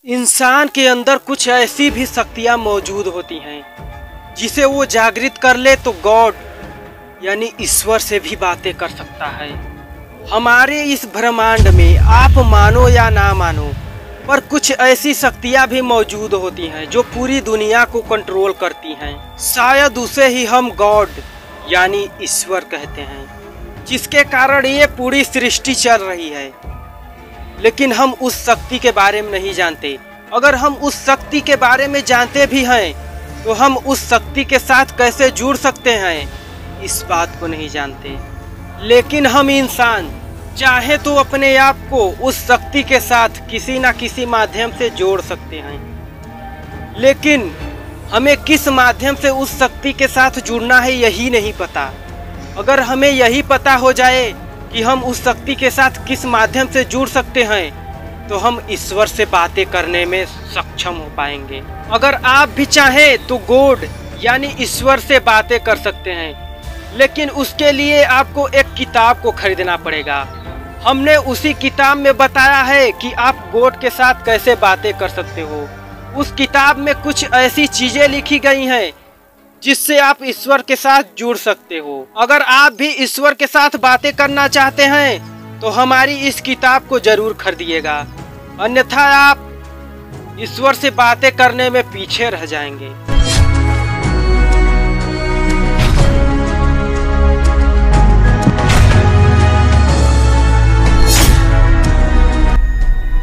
इंसान के अंदर कुछ ऐसी भी शक्तियां मौजूद होती हैं जिसे वो जागृत कर ले तो गॉड यानी ईश्वर से भी बातें कर सकता है। हमारे इस ब्रह्मांड में आप मानो या ना मानो पर कुछ ऐसी शक्तियां भी मौजूद होती हैं जो पूरी दुनिया को कंट्रोल करती हैं। शायद उसे ही हम गॉड यानी ईश्वर कहते हैं, जिसके कारण ये पूरी सृष्टि चल रही है। लेकिन हम उस शक्ति के बारे में नहीं जानते। अगर हम उस शक्ति के बारे में जानते भी हैं तो हम उस शक्ति के साथ कैसे जुड़ सकते हैं, इस बात को नहीं जानते। लेकिन हम इंसान चाहे तो अपने आप को उस शक्ति के साथ किसी न किसी माध्यम से जोड़ सकते हैं, लेकिन हमें किस माध्यम से उस शक्ति के साथ जुड़ना है यही नहीं पता। अगर हमें यही पता हो जाए कि हम उस शक्ति के साथ किस माध्यम से जुड़ सकते हैं तो हम ईश्वर से बातें करने में सक्षम हो पाएंगे। अगर आप भी चाहें तो गॉड यानी ईश्वर से बातें कर सकते हैं, लेकिन उसके लिए आपको एक किताब को खरीदना पड़ेगा। हमने उसी किताब में बताया है कि आप गॉड के साथ कैसे बातें कर सकते हो। उस किताब में कुछ ऐसी चीजें लिखी गई हैं जिससे आप ईश्वर के साथ जुड़ सकते हो। अगर आप भी ईश्वर के साथ बातें करना चाहते हैं तो हमारी इस किताब को जरूर खरीदिएगा, अन्यथा आप ईश्वर से बातें करने में पीछे रह जाएंगे।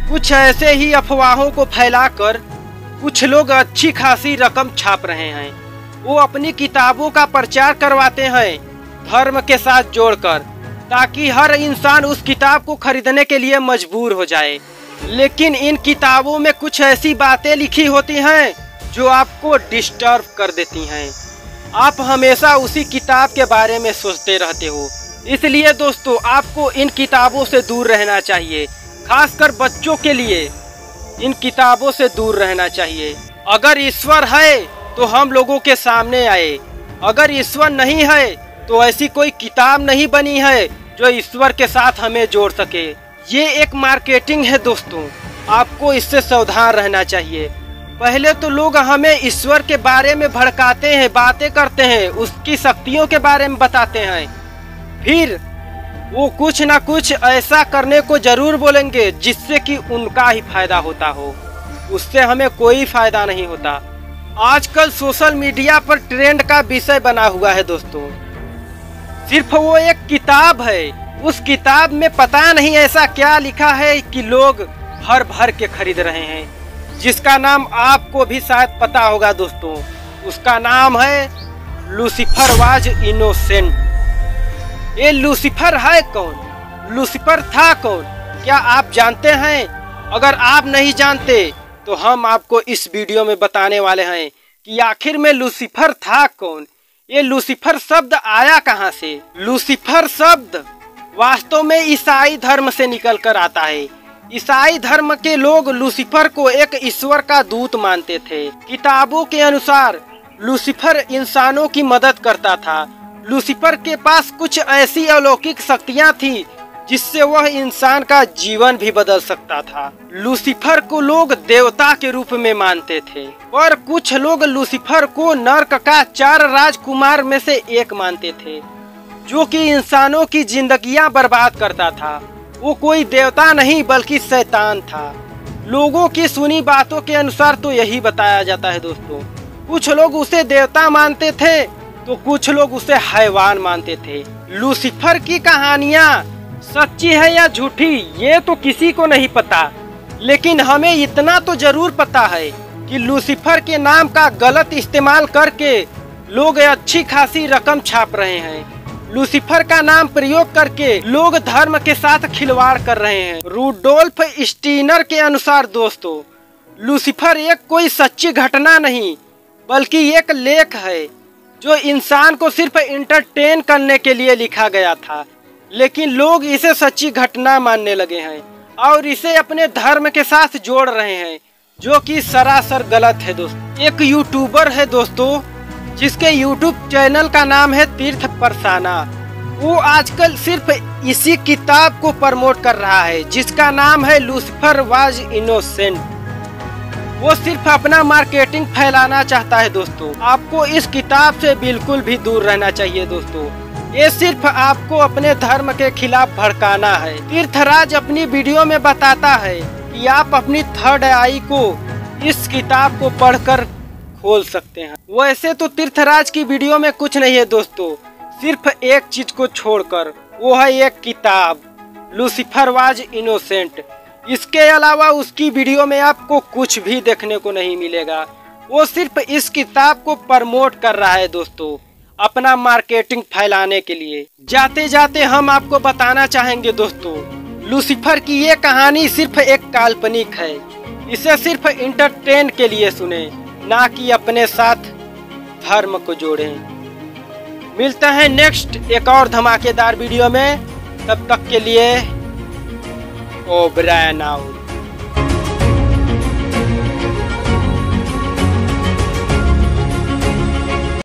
कुछ ऐसे ही अफवाहों को फैलाकर कुछ लोग अच्छी खासी रकम छाप रहे हैं। वो अपनी किताबों का प्रचार करवाते हैं धर्म के साथ जोड़कर, ताकि हर इंसान उस किताब को खरीदने के लिए मजबूर हो जाए। लेकिन इन किताबों में कुछ ऐसी बातें लिखी होती हैं जो आपको डिस्टर्ब कर देती हैं। आप हमेशा उसी किताब के बारे में सोचते रहते हो। इसलिए दोस्तों, आपको इन किताबों से दूर रहना चाहिए। खासकर बच्चों के लिए इन किताबों से दूर रहना चाहिए। अगर ईश्वर है तो हम लोगों के सामने आए। अगर ईश्वर नहीं है तो ऐसी कोई किताब नहीं बनी है जो ईश्वर के साथ हमें जोड़ सके। ये एक मार्केटिंग है दोस्तों, आपको इससे सावधान रहना चाहिए। पहले तो लोग हमें ईश्वर के बारे में भड़काते हैं, बातें करते हैं, उसकी शक्तियों के बारे में बताते हैं, फिर वो कुछ ना कुछ ऐसा करने को जरूर बोलेंगे जिससे कि उनका ही फायदा होता हो। उससे हमें कोई फायदा नहीं होता। आजकल सोशल मीडिया पर ट्रेंड का विषय बना हुआ है दोस्तों। सिर्फ वो एक किताब है, उस किताब में पता नहीं ऐसा क्या लिखा है कि लोग भर भर के खरीद रहे हैं, जिसका नाम आपको भी शायद पता होगा दोस्तों। उसका नाम है लूसीफर वाज इनोसेंट। ये लूसीफर है कौन? लूसीफर था कौन? क्या आप जानते हैं? अगर आप नहीं जानते तो हम आपको इस वीडियो में बताने वाले हैं कि आखिर में लूसीफर था कौन। ये लूसीफर शब्द आया कहां से? लूसीफर शब्द वास्तव में ईसाई धर्म से निकल कर आता है। ईसाई धर्म के लोग लूसीफर को एक ईश्वर का दूत मानते थे। किताबों के अनुसार लूसीफर इंसानों की मदद करता था। लूसीफर के पास कुछ ऐसी अलौकिक शक्तियां थी जिससे वह इंसान का जीवन भी बदल सकता था। लूसीफर को लोग देवता के रूप में मानते थे, और कुछ लोग लूसीफर को नर्क का 4 राजकुमार में से एक मानते थे, जो कि इंसानों की जिंदगियां बर्बाद करता था। वो कोई देवता नहीं बल्कि शैतान था। लोगों की सुनी बातों के अनुसार तो यही बताया जाता है दोस्तों। कुछ लोग उसे देवता मानते थे तो कुछ लोग उसे हैवान मानते थे। लूसीफर की कहानियां सच्ची है या झूठी ये तो किसी को नहीं पता, लेकिन हमें इतना तो जरूर पता है कि लूसीफर के नाम का गलत इस्तेमाल करके लोग अच्छी खासी रकम छाप रहे हैं। लूसीफर का नाम प्रयोग करके लोग धर्म के साथ खिलवाड़ कर रहे हैं। रूडोल्फ स्टीनर के अनुसार दोस्तों, लूसीफर एक कोई सच्ची घटना नहीं बल्कि एक लेख है जो इंसान को सिर्फ इंटरटेन करने के लिए लिखा गया था। लेकिन लोग इसे सच्ची घटना मानने लगे हैं और इसे अपने धर्म के साथ जोड़ रहे हैं, जो कि सरासर गलत है दोस्तों। एक यूट्यूबर है दोस्तों जिसके यूट्यूब चैनल का नाम है तीर्थ परसाना। वो आजकल सिर्फ इसी किताब को प्रमोट कर रहा है जिसका नाम है लूसीफर वाज इनोसेंट। वो सिर्फ अपना मार्केटिंग फैलाना चाहता है दोस्तों। आपको इस किताब से बिल्कुल भी दूर रहना चाहिए दोस्तों। ये सिर्फ आपको अपने धर्म के खिलाफ भड़काना है। तीर्थराज अपनी वीडियो में बताता है कि आप अपनी थर्ड आई को इस किताब को पढ़कर खोल सकते हैं। वैसे तो तीर्थराज की वीडियो में कुछ नहीं है दोस्तों, सिर्फ एक चीज को छोड़कर, वो है एक किताब, लूसीफर वाज इनोसेंट। इसके अलावा उसकी वीडियो में आपको कुछ भी देखने को नहीं मिलेगा। वो सिर्फ इस किताब को प्रमोट कर रहा है दोस्तों, अपना मार्केटिंग फैलाने के लिए। जाते जाते हम आपको बताना चाहेंगे दोस्तों, लूसीफर की ये कहानी सिर्फ एक काल्पनिक है। इसे सिर्फ इंटरटेन के लिए सुने, ना कि अपने साथ धर्म को जोड़ें। मिलते हैं नेक्स्ट एक और धमाकेदार वीडियो में, तब तक के लिए ओब्रायन आउट।